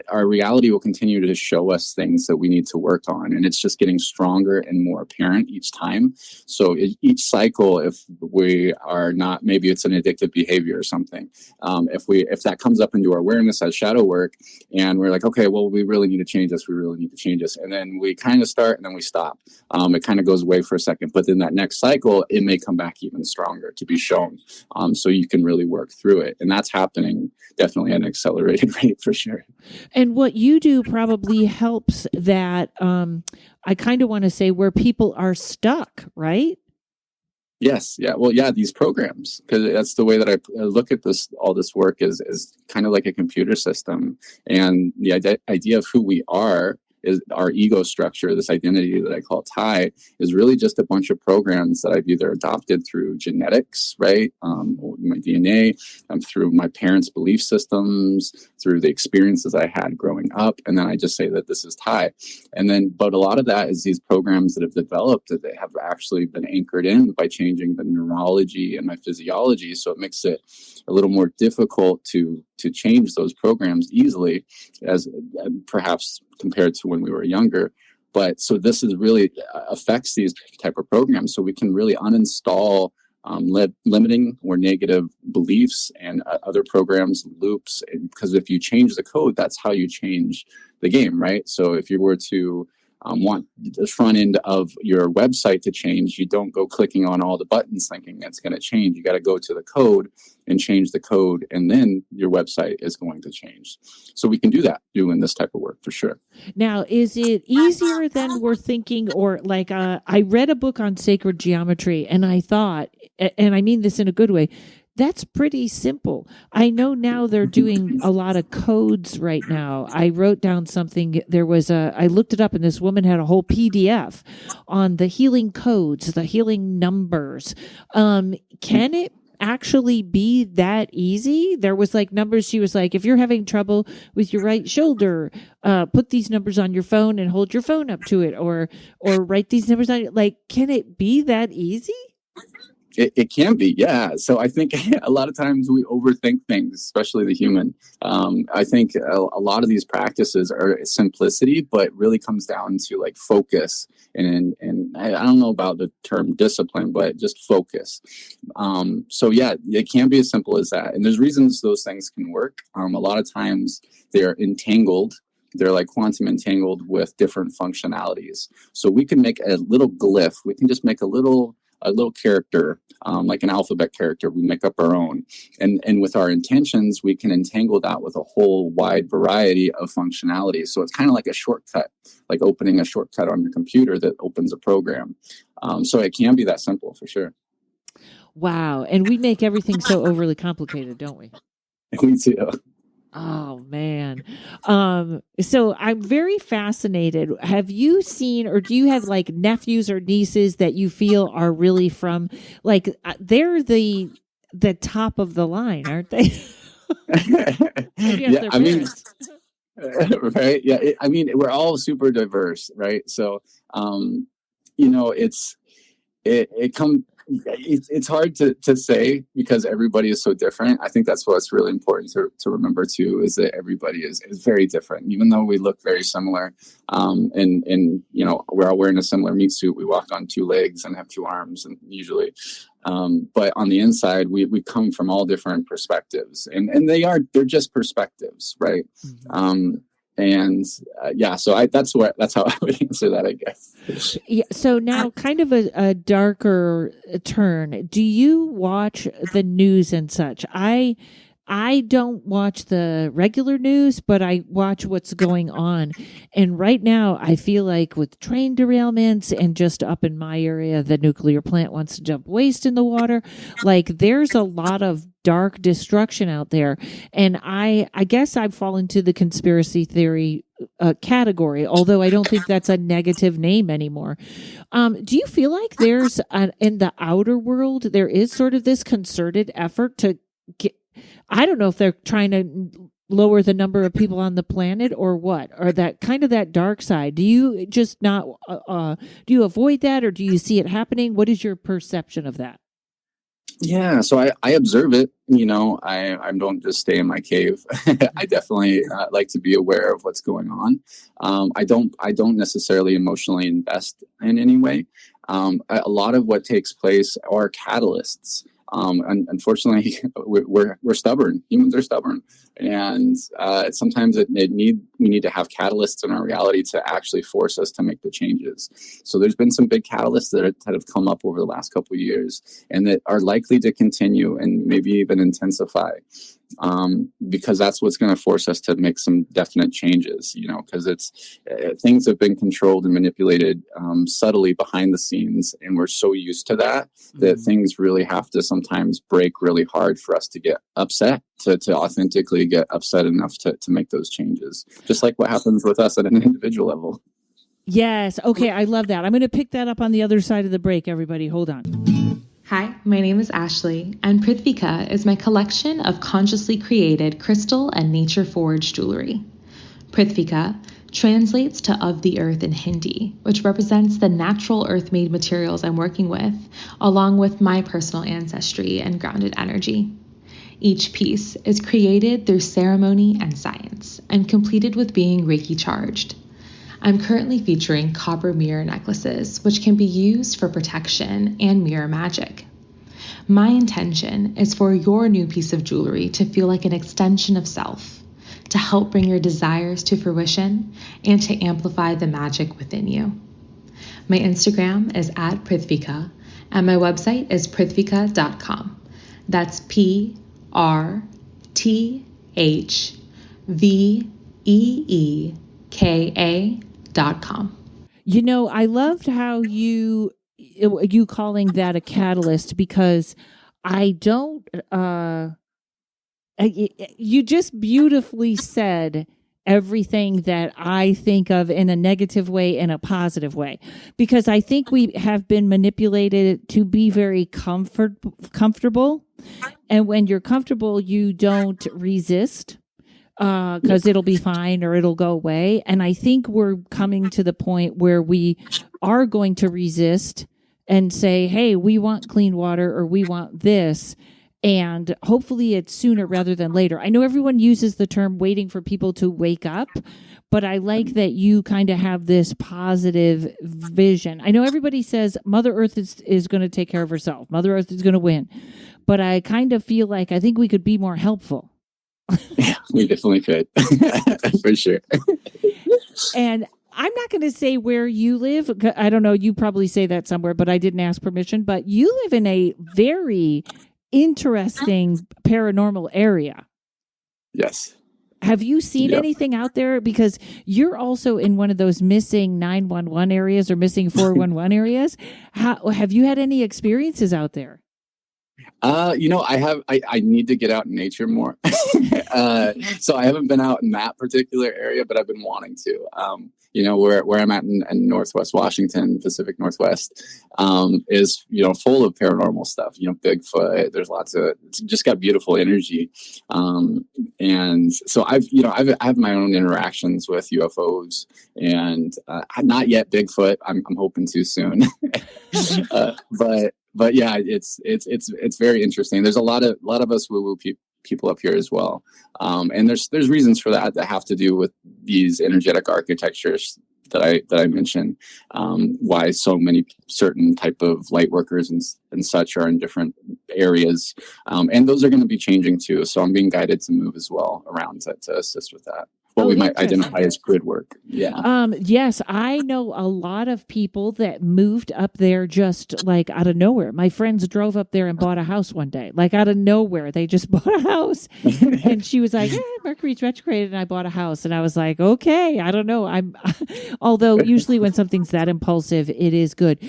our reality will continue to show us things that we need to work on, and it's just getting stronger and more apparent each time. So each cycle, if we are not, maybe it's an addictive behavior or something. If that comes up into our awareness as shadow work, and we're like, okay, well, we really need to change this. We really need to change this, and then we kind of start, and then we stop. It kind of goes away for a second, but then that next cycle, it may come back even stronger to be shown. So you can really work through it, and that's happening definitely at an accelerated rate for sure. And what you do probably helps that, I kind of want to say, where people are stuck, right? Yes. Yeah. Well, yeah, these programs, because that's the way that I look at this, all this work is kind of like a computer system. And the idea of who we are is our ego structure, this identity that I call Ty, is really just a bunch of programs that I've either adopted through genetics, right, my DNA, through my parents' belief systems, through the experiences I had growing up, and then I just say that this is Ty. And then, but a lot of that is these programs that have developed that they have actually been anchored in by changing the neurology and my physiology, so it makes it a little more difficult to change those programs easily, as perhaps compared to when we were younger. But so this is really affects these type of programs, so we can really uninstall limiting or negative beliefs and other programs, loops, because if you change the code, that's how you change the game, right? So if you were to want the front end of your website to change, you don't go clicking on all the buttons thinking that's going to change. You got to go to the code and change the code, and then your website is going to change. So we can do that doing this type of work for sure. Now, is it easier than we're thinking? Or like, I read a book on sacred geometry, and I thought, and I mean this in a good way, that's pretty simple. I know now they're doing a lot of codes right now. I wrote down something. I looked it up, and this woman had a whole PDF on the healing codes, the healing numbers. Can it actually be that easy? There was like numbers. She was like, if you're having trouble with your right shoulder, put these numbers on your phone and hold your phone up to it, or write these numbers on it. Like, can it be that easy? It can be, yeah. So I think a lot of times we overthink things, especially the human. I think a lot of these practices are simplicity, but really comes down to like focus. And I don't know about the term discipline, but just focus. So yeah, it can be as simple as that. And there's reasons those things can work. A lot of times they're entangled. They're like quantum entangled with different functionalities. So we can make a little glyph. We can just make a little a little character, like an alphabet character. We make up our own. And with our intentions, we can entangle that with a whole wide variety of functionality. So it's kind of like a shortcut, like opening a shortcut on your computer that opens a program. So it can be that simple for sure. Wow. And we make everything so overly complicated, don't we? Me too. Oh man. So I'm very fascinated. Have you seen, or do you have like nephews or nieces that you feel are really from, like, they're the top of the line, aren't they? Yeah, I mean, right. Yeah. I mean, we're all super diverse, right? So, you know, it's hard to say because everybody is so different. I think that's what's really important to remember too, is that everybody is very different, even though we look very similar. And you know, we're all wearing a similar meat suit. We walk on two legs and have two arms, and usually, but on the inside, we come from all different perspectives, and they're just perspectives, right? Mm-hmm. Yeah, so that's how I would answer that, I guess. Yeah. So now, kind of a darker turn. Do you watch the news and such? I don't watch the regular news, but I watch what's going on. And right now, I feel like with train derailments and just up in my area, the nuclear plant wants to dump waste in the water. Like, there's a lot of dark destruction out there. And I guess I've fallen to the conspiracy theory category, although I don't think that's a negative name anymore. Do you feel like there's in the outer world, there is sort of this concerted effort to get, I don't know if they're trying to lower the number of people on the planet or what, or that kind of that dark side? Do you just not, do you avoid that, or do you see it happening? What is your perception of that? Yeah, so I observe it. You know, I don't just stay in my cave. I definitely like to be aware of what's going on. I don't necessarily emotionally invest in any way. A lot of what takes place are catalysts. Unfortunately, we're stubborn. Humans are stubborn, and sometimes we need to have catalysts in our reality to actually force us to make the changes. So there's been some big catalysts that have come up over the last couple of years, and that are likely to continue and maybe even intensify. Because that's what's going to force us to make some definite changes, you know, because things have been controlled and manipulated subtly behind the scenes. And we're so used to that things really have to sometimes break really hard for us to get upset, to authentically get upset enough to make those changes. Just like what happens with us at an individual level. Yes. Okay. I love that. I'm going to pick that up on the other side of the break. Everybody, hold on. Hi, my name is Ashley, and Prithvika is my collection of consciously created crystal and nature-forged jewelry. Prithvika translates to of the earth in Hindi, which represents the natural earth-made materials I'm working with, along with my personal ancestry and grounded energy. Each piece is created through ceremony and science, and completed with being Reiki charged. I'm currently featuring copper mirror necklaces, which can be used for protection and mirror magic. My intention is for your new piece of jewelry to feel like an extension of self, to help bring your desires to fruition and to amplify the magic within you. My Instagram is @Prithvika, and my website is prithvika.com. That's PRTHVEEKA.com. You know, I loved how you calling that a catalyst, because I don't, you just beautifully said everything that I think of in a negative way and a positive way, because I think we have been manipulated to be very comfortable. And when you're comfortable, you don't resist, because it'll be fine or it'll go away. And I think we're coming to the point where we are going to resist and say, hey, we want clean water, or we want this. And hopefully it's sooner rather than later. I know everyone uses the term waiting for people to wake up, but I like that you kind of have this positive vision. I know everybody says Mother Earth is going to take care of herself. Mother Earth is going to win. But I kind of feel like I think we could be more helpful. Yeah, we definitely could. For sure. And I'm not going to say where you live. I don't know. You probably say that somewhere, but I didn't ask permission. But you live in a very interesting paranormal area. Yes. Have you seen anything out there? Because you're also in one of those missing 911 areas or missing 411 areas. Have you had any experiences out there? I need to get out in nature more. So I haven't been out in that particular area, but I've been wanting to. Where I'm at in Northwest Washington, Pacific Northwest, is, full of paranormal stuff, Bigfoot. There's it's just got beautiful energy. And so I have my own interactions with UFOs, and not yet Bigfoot. I'm hoping to soon. But yeah, it's very interesting. There's a lot of us woo-woo people up here as well, and there's reasons for that have to do with these energetic architectures that I mentioned. Why so many certain type of light workers and such are in different areas, and those are going to be changing too. So I'm being guided to move as well around to assist with that. What we might identify as grid work. Yeah. Yes, I know a lot of people that moved up there just like out of nowhere. My friends drove up there and bought a house one day, like out of nowhere. They just bought a house, and she was like, "Mercury's retrograde," and I bought a house, and I was like, "Okay, I don't know." Although usually when something's that impulsive, it is good.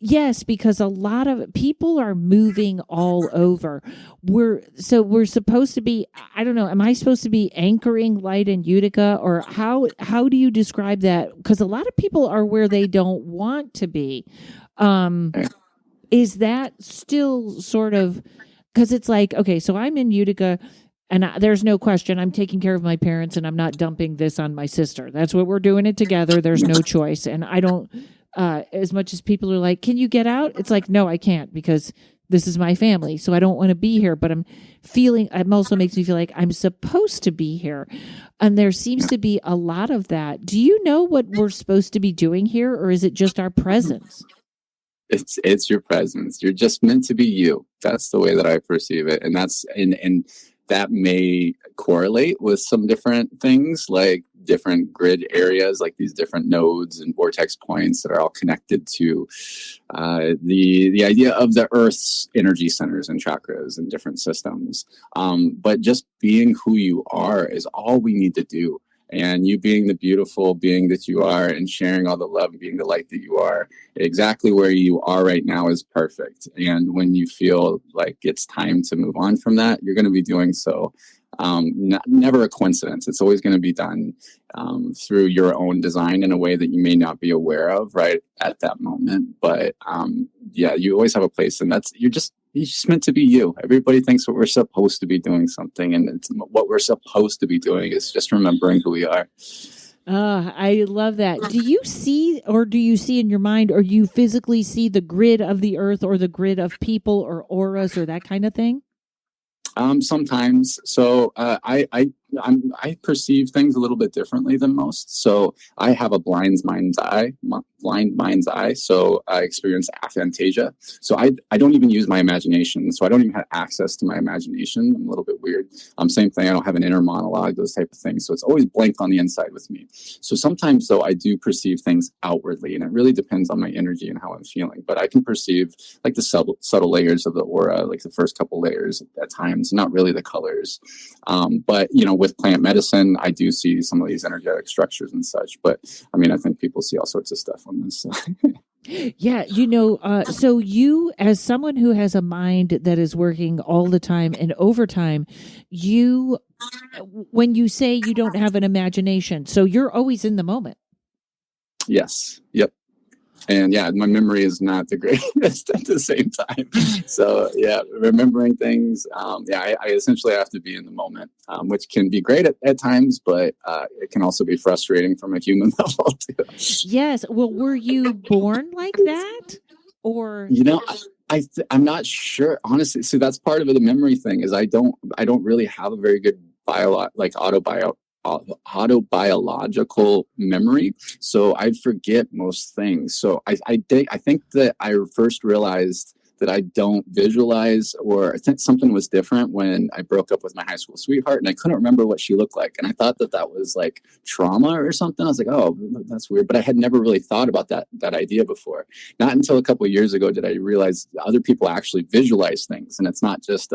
Yes, because a lot of people are moving all over. We're supposed to be, I don't know, am I supposed to be anchoring light in Utica, or how do you describe that? Because a lot of people are where they don't want to be. Is that still sort of, because it's like, okay, so I'm in Utica, and there's no question I'm taking care of my parents, and I'm not dumping this on my sister. That's what we're doing it together. There's no choice. And I don't, as much as people are like, can you get out? It's like, no, I can't, because this is my family. So I don't want to be here, but it also makes me feel like I'm supposed to be here. And there seems to be a lot of that. Do you know what we're supposed to be doing here, or is it just our presence? It's your presence. You're just meant to be you. That's the way that I perceive it. And and that may correlate with some different things, like different grid areas, like these different nodes and vortex points that are all connected to the idea of the Earth's energy centers and chakras and different systems. But just being who you are is all we need to do. And you being the beautiful being that you are, and sharing all the love and being the light that you are, exactly where you are right now is perfect. And when you feel like it's time to move on from that, you're going to be doing so. Never a coincidence. It's always going to be done through your own design in a way that you may not be aware of right at that moment. But you always have a place, and you're just meant to be you. Everybody thinks what we're supposed to be doing something, and what we're supposed to be doing is just remembering who we are. I love that. Do you see in your mind, or you physically see the grid of the Earth, or the grid of people, or auras, or that kind of thing? Sometimes. So I perceive things a little bit differently than most. So I have a blind mind's eye. So I experience aphantasia. So I don't even use my imagination. So I don't even have access to my imagination. I'm a little bit weird. Same thing. I don't have an inner monologue, those type of things. So it's always blank on the inside with me. So sometimes though, I do perceive things outwardly, and it really depends on my energy and how I'm feeling. But I can perceive like the subtle layers of the aura, like the first couple layers at times, not really the colors. But with plant medicine, I do see some of these energetic structures and such. But I mean, I think people see all sorts of stuff on this. Yeah, so you, as someone who has a mind that is working all the time and overtime, when you say you don't have an imagination, so you're always in the moment. Yes. Yep. And yeah, my memory is not the greatest at the same time. So yeah, remembering things. I essentially have to be in the moment, which can be great at times, but it can also be frustrating from a human level too. Yes. Well, were you born like that, or I'm not sure, honestly. So that's part of the memory thing, is I don't really have a very good autobiological memory, so I forget most things. So I think that I first realized that I don't visualize, or I think something was different when I broke up with my high school sweetheart and I couldn't remember what she looked like. And I thought that was like trauma or something. I was like, oh, that's weird. But I had never really thought about that idea before. Not until a couple of years ago did I realize other people actually visualize things. And it's not just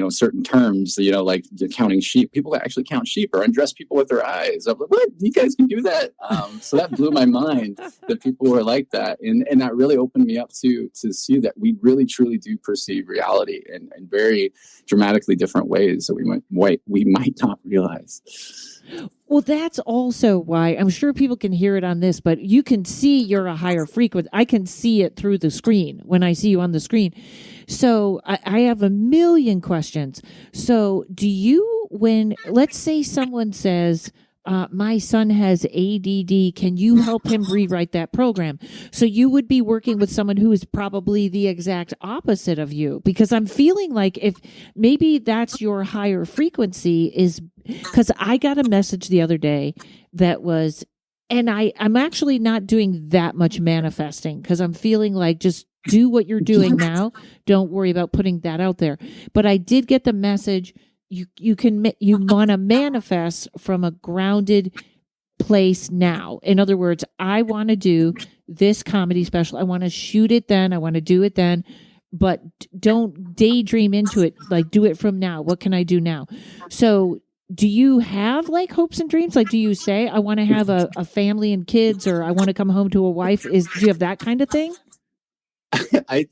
certain terms, like counting sheep. People actually count sheep or undress people with their eyes. I'm like, what? You guys can do that? So that blew my mind that people were like that. And that really opened me up to see that we really, truly do perceive reality in very dramatically different ways that we might not realize. Well, that's also why I'm sure people can hear it on this, but you can see you're a higher frequency. I can see it through the screen when I see you on the screen. So I have a million questions. So let's say someone says, my son has ADD, can you help him rewrite that program? So you would be working with someone who is probably the exact opposite of you, because I'm feeling like if maybe that's your higher frequency is because I got a message the other day that was, and I'm actually not doing that much manifesting because I'm feeling like just do what you're doing now. Don't worry about putting that out there. But I did get the message. You want to manifest from a grounded place now. In other words, I want to do this comedy special. I want to shoot it then. I want to do it then. But don't daydream into it. Like, do it from now. What can I do now? So do you have like hopes and dreams? Like, do you say, I want to have a family and kids, or I want to come home to a wife? Do you have that kind of thing? I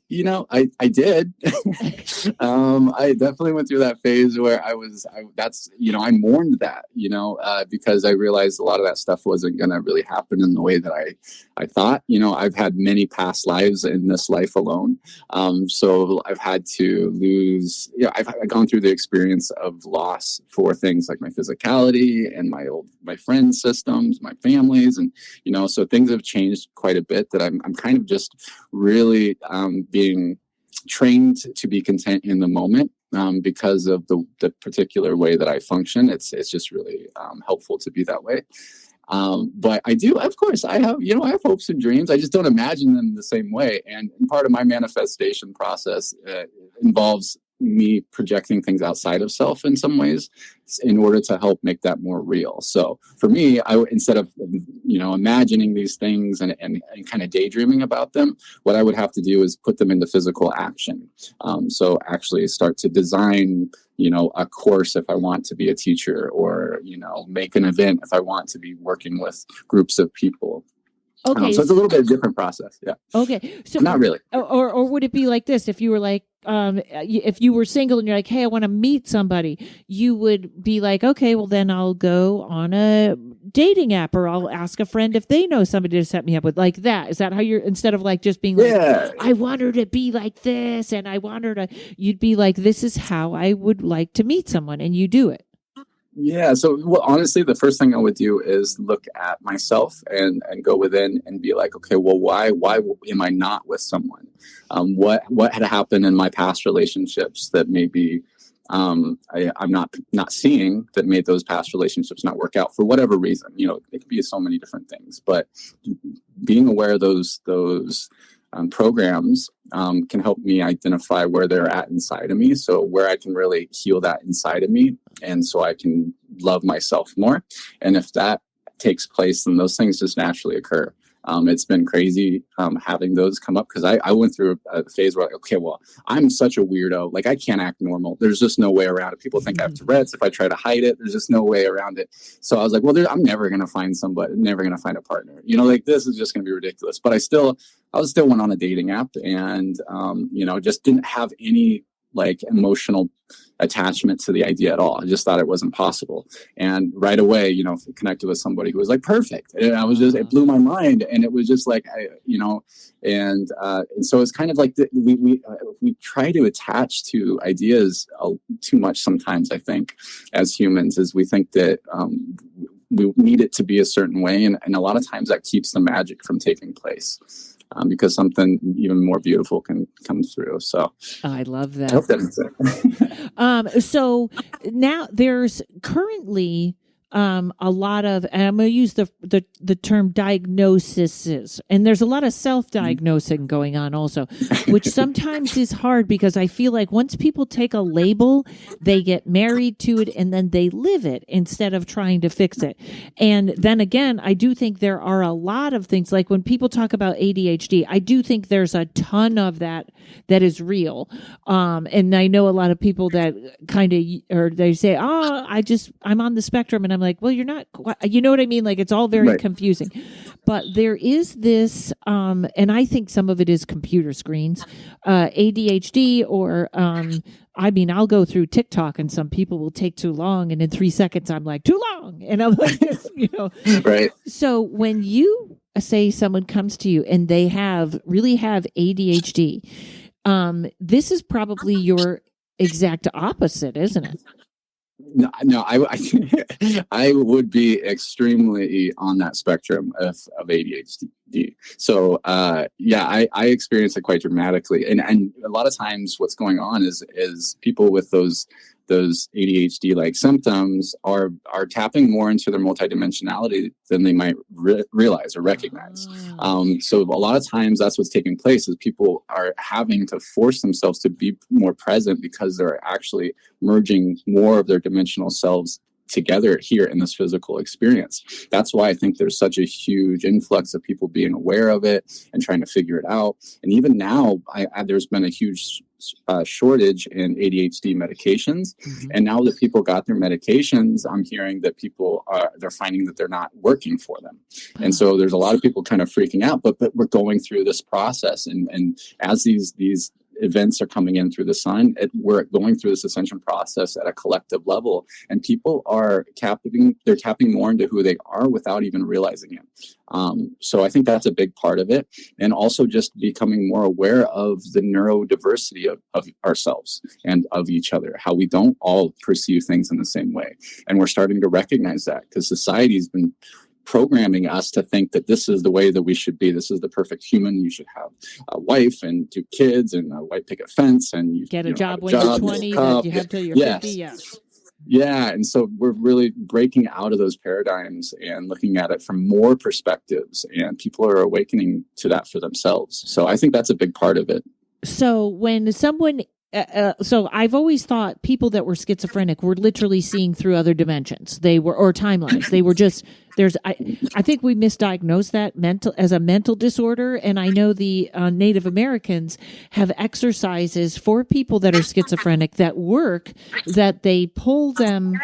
did. I definitely went through that phase where I mourned that, because I realized a lot of that stuff wasn't going to really happen in the way that I thought. I've had many past lives in this life alone. So I've had to lose, I've gone through the experience of loss for things like my physicality and my friends' systems, my families. And, so things have changed quite a bit that I'm kind of just really being trained to be content in the moment because of the particular way that I function. It's just really helpful to be that way. But I do, of course, I have hopes and dreams. I just don't imagine them the same way. And part of my manifestation process involves me projecting things outside of self in some ways in order to help make that more real. So for me, instead of, imagining these things and kind of daydreaming about them, what I would have to do is put them into physical action. So actually start to design, a course if I want to be a teacher, or, make an event if I want to be working with groups of people. Okay. So it's a little bit of a different process. Yeah. Okay. So not really. Or would it be like this? If you were like, if you were single and you're like, hey, I want to meet somebody, you would be like, okay, well then I'll go on a dating app, or I'll ask a friend if they know somebody to set me up with, like that. Is that how you're, instead of like just being like, I want her to be like this and I want her to, you'd be like, this is how I would like to meet someone, and you do it. Yeah. So, honestly, the first thing I would do is look at myself and go within and be like, okay, well, why am I not with someone? What had happened in my past relationships that maybe I'm not seeing, that made those past relationships not work out for whatever reason? It could be so many different things, but being aware of those programs can help me identify where they're at inside of me. So where I can really heal that inside of me, and so I can love myself more. And if that takes place, then those things just naturally occur. It's been crazy having those come up, because I went through a phase where, okay, well, I'm such a weirdo. Like, I can't act normal. There's just no way around it. People think I have Tourette's. If I try to hide it, there's just no way around it. So I was like, well, I'm never going to find somebody, never going to find a partner. Like, this is just going to be ridiculous. But I still went on a dating app and, just didn't have any like emotional attachment to the idea at all. I just thought it wasn't possible. And right away, connected with somebody who was like perfect. And it blew my mind. And it was just like, and so it's kind of like we try to attach to ideas too much sometimes, I think, as humans, is we think that we need it to be a certain way. And a lot of times that keeps the magic from taking place. Because something even more beautiful can come through. So I love that. I hope that makes sense. So now there's currently a lot of, and I'm going to use the term diagnoses, and there's a lot of self-diagnosing going on also, which sometimes is hard because I feel like once people take a label, they get married to it and then they live it instead of trying to fix it. And then again, I do think there are a lot of things, like when people talk about ADHD, I do think there's a ton of that is real. And I know a lot of people that kind of, or they say, oh, I'm on the spectrum. And I'm like, well, you're not quite, you know what I mean? Like, it's all very confusing. But there is this, and I think some of it is computer screens, ADHD, or, I mean, I'll go through TikTok and some people will take too long. And in 3 seconds, I'm like, too long. And I'm like, you know. Right. So when you say someone comes to you and they really have ADHD, this is probably your exact opposite, isn't it? No, I would be extremely on that spectrum of ADHD. So, I experience it quite dramatically. And a lot of times what's going on is people with those ADHD like symptoms are tapping more into their multidimensionality than they might realize or recognize. So a lot of times that's what's taking place, is people are having to force themselves to be more present because they're actually merging more of their dimensional selves together here in this physical experience. That's why I think there's such a huge influx of people being aware of it and trying to figure it out. And even now, there's been a huge shortage in ADHD medications. Mm-hmm. And now that people got their medications, I'm hearing that they're finding that they're not working for them. And so there's a lot of people kind of freaking out, but we're going through this process. And as these events are coming in through the sun, we're going through this ascension process at a collective level, and people are tapping more into who they are without even realizing it. So I think that's a big part of it, and also just becoming more aware of the neurodiversity of ourselves and of each other, how we don't all perceive things in the same way. And we're starting to recognize that because society's been programming us to think that this is the way that we should be. This is the perfect human. You should have a wife and 2 kids and a white picket fence, and you get a job when you're 20 that you have till you're 50. Yes. Yeah. And so we're really breaking out of those paradigms and looking at it from more perspectives, and people are awakening to that for themselves. So I think that's a big part of it. So when someone so I've always thought people that were schizophrenic were literally seeing through other dimensions. They were, or timelines. They were just, I think we misdiagnosed that as a mental disorder. And I know the Native Americans have exercises for people that are schizophrenic that work, that they pull them.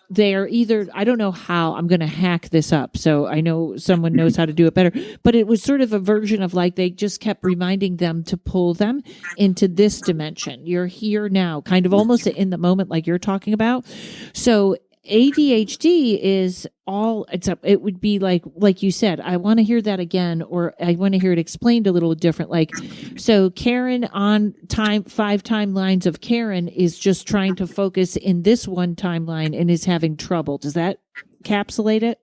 They're either, I don't know how, I'm going to hack this up, so I know someone knows how to do it better, but it was sort of a version of like they just kept reminding them to pull them into this dimension. You're here now, kind of almost in the moment like you're talking about. So ADHD is it would be like you said, I want to hear that again, or I want to hear it explained a little different. Like, so Karen on 5 timelines of Karen is just trying to focus in this one timeline and is having trouble. Does that encapsulate it?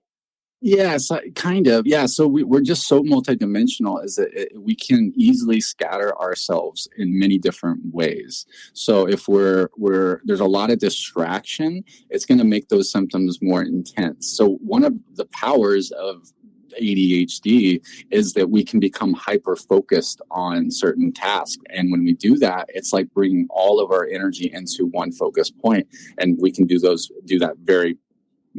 Yes, kind of. Yeah. So we're just so multidimensional is that we can easily scatter ourselves in many different ways. So if there's a lot of distraction, it's going to make those symptoms more intense. So one of the powers of ADHD is that we can become hyper focused on certain tasks. And when we do that, it's like bringing all of our energy into one focus point. And we can do that very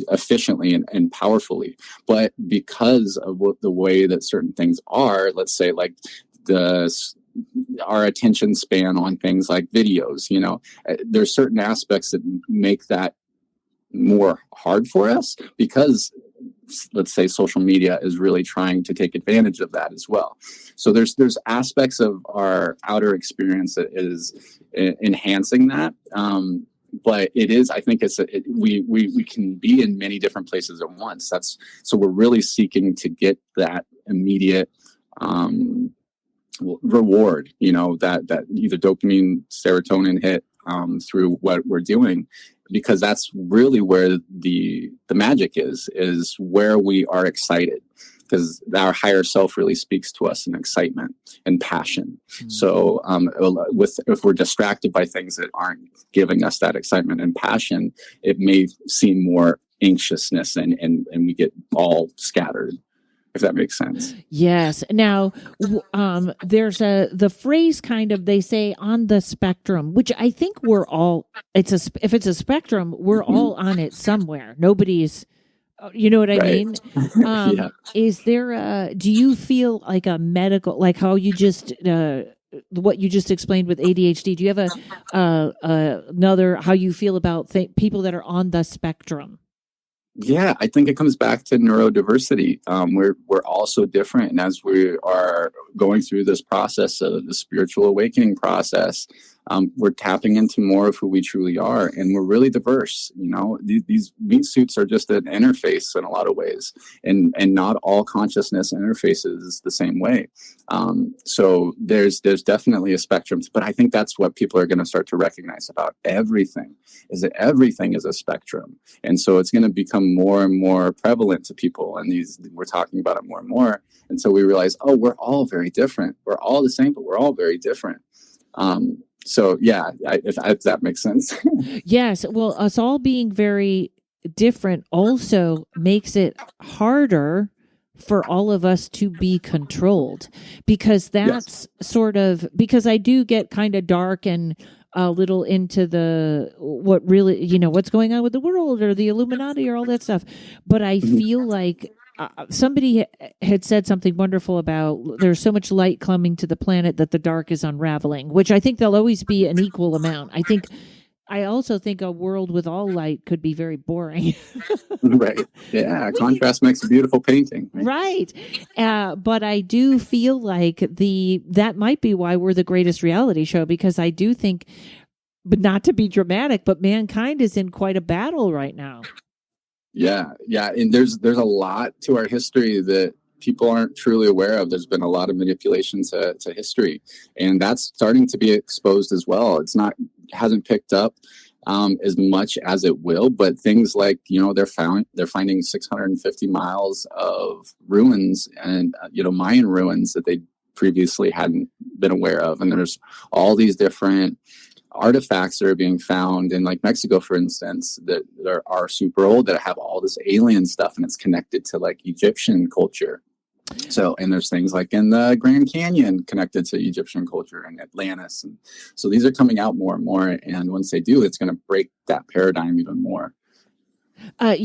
efficiently and powerfully. But because of the way that certain things are, let's say like our attention span on things like videos, there's certain aspects that make that more hard for us, because let's say social media is really trying to take advantage of that as well. So there's aspects of our outer experience that is enhancing that. But it is, I think we can be in many different places at once. So we're really seeking to get that immediate reward, that either dopamine, serotonin hit through what we're doing, because that's really where the magic is where we are excited. Because our higher self really speaks to us in excitement and passion. Mm-hmm. So if we're distracted by things that aren't giving us that excitement and passion, it may seem more anxiousness and we get all scattered, if that makes sense. Yes. Now, there's the phrase kind of, they say on the spectrum, which I think we're all, if it's a spectrum, we're all on it somewhere. Nobody's, you know what I Right. mean? Yeah. Is there do you feel like a medical, like how you just, what you just explained with ADHD, do you have another, how you feel about people that are on the spectrum? Yeah, I think it comes back to neurodiversity. We're all so different, and as we are going through this process of the spiritual awakening process, we're tapping into more of who we truly are, and we're really diverse. You know, these meat suits are just an interface in a lot of ways, and not all consciousness interfaces the same way. So there's definitely a spectrum, but I think that's what people are going to start to recognize about everything, is that everything is a spectrum, and so it's going to become more and more prevalent to people, and we're talking about it more and more, and so we realize, oh, we're all very different. We're all the same, but we're all very different. So yeah, if that makes sense. Yes. Well, us all being very different also makes it harder for all of us to be controlled, because that's sort of, because I do get kind of dark and a little into what really, what's going on with the world or the Illuminati or all that stuff. But I feel like somebody had said something wonderful about there's so much light coming to the planet that the dark is unraveling, which I think there'll always be an equal amount. I also think a world with all light could be very boring. Right. Yeah. Contrast makes a beautiful painting. Right. But I do feel like that might be why we're the greatest reality show, because I do think, but not to be dramatic, but mankind is in quite a battle right now. Yeah. And there's a lot to our history that people aren't truly aware of. There's been a lot of manipulation to history, and that's starting to be exposed as well. Hasn't picked up as much as it will, but things like, they're finding 650 miles of ruins and, Mayan ruins that they previously hadn't been aware of. And there's all these different artifacts that are being found in, like, Mexico, for instance, that are super old, that have all this alien stuff, and it's connected to, like, Egyptian culture. So, and there's things like in the Grand Canyon connected to Egyptian culture and Atlantis. And so these are coming out more and more. And once they do, it's going to break that paradigm even more. I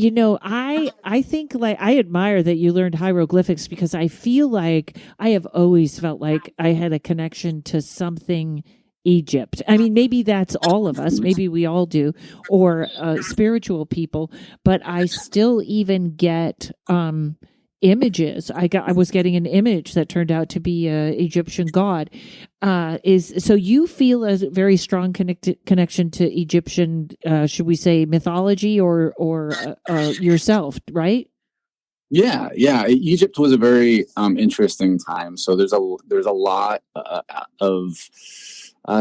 think, like, I admire that you learned hieroglyphics, because I feel like I have always felt like I had a connection to something Egypt. I mean, maybe that's all of us. Maybe we all do, or spiritual people. But I still even get images. I was getting an image that turned out to be a Egyptian god. So you feel a very strong connection to Egyptian, should we say, mythology or yourself, right? Yeah. Egypt was a very interesting time. So there's a lot of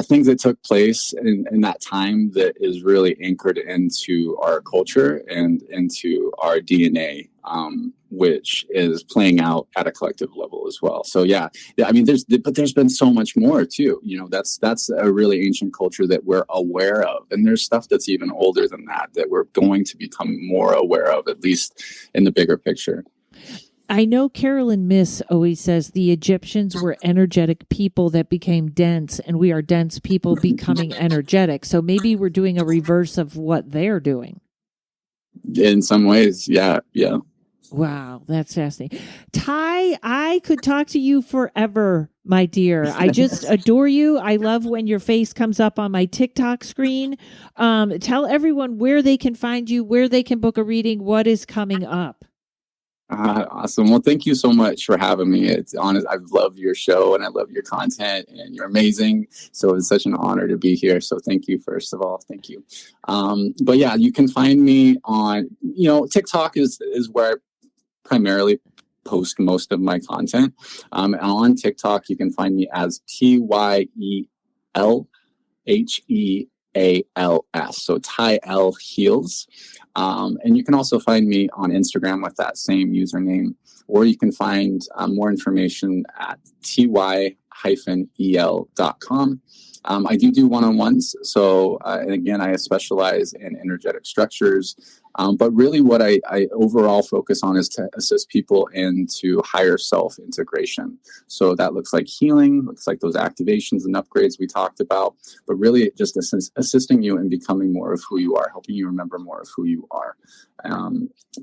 things that took place in that time that is really anchored into our culture and into our DNA, which is playing out at a collective level as well. So yeah, I mean, there's been so much more too. That's a really ancient culture that we're aware of, and there's stuff that's even older than that we're going to become more aware of, at least in the bigger picture. I know Carolyn Miss always says the Egyptians were energetic people that became dense, and we are dense people becoming energetic. So maybe we're doing a reverse of what they're doing. In some ways, yeah. Wow, that's fascinating. Ty, I could talk to you forever, my dear. I just adore you. I love when your face comes up on my TikTok screen. Tell everyone where they can find you, where they can book a reading, what is coming up. Awesome. Well, thank you so much for having me. It's honest. I love your show and I love your content, and you're amazing. So it's such an honor to be here. So thank you, first of all. Thank you. But yeah, you can find me on, TikTok is where I primarily post most of my content. And on TikTok, you can find me as TYELHEALS. So Ty L Heals. And you can also find me on Instagram with that same username, or you can find more information at ty-el.com. I do one-on-ones. So, and again, I specialize in energetic structures. But really what I overall focus on is to assist people into higher self integration. So that looks like healing, looks like those activations and upgrades we talked about, but really just assisting you in becoming more of who you are, helping you remember more of who you are.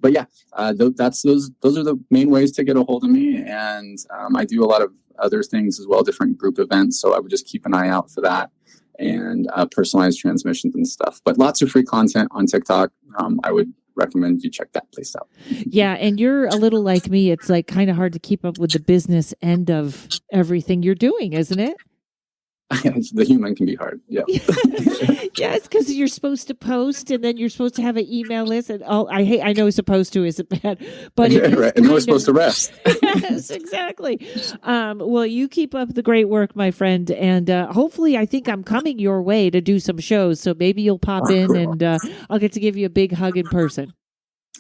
But yeah, those are the main ways to get a hold of me. And I do a lot of other things as well, different group events. So I would just keep an eye out for that, and personalized transmissions and stuff. But lots of free content on TikTok. I would recommend you check that place out. Yeah, and you're a little like me. It's like kind of hard to keep up with the business end of everything you're doing, isn't it? The human can be hard. Yeah. Yes, because you're supposed to post, and then you're supposed to have an email list, and I know supposed to isn't bad, but right. And we're supposed to rest. Yes, exactly. Well, you keep up the great work, my friend, and hopefully, I think I'm coming your way to do some shows, so maybe you'll pop in, and I'll get to give you a big hug in person.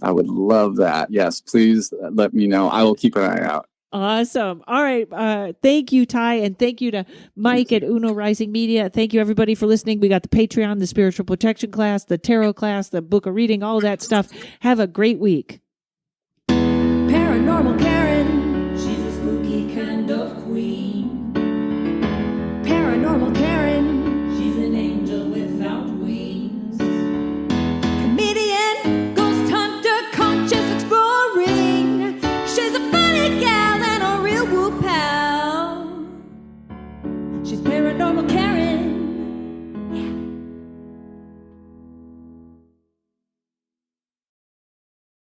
I would love that. Yes, please let me know. I will keep an eye out. Awesome. All right. Thank you, Ty, and thank you to Mike at Uno Rising Media. Thank you, everybody, for listening. We got the Patreon, the spiritual protection class, the tarot class, the book of reading, all that stuff. Have a great week. Paranormal Karen. She's a spooky kind of queen. Paranormal Karen.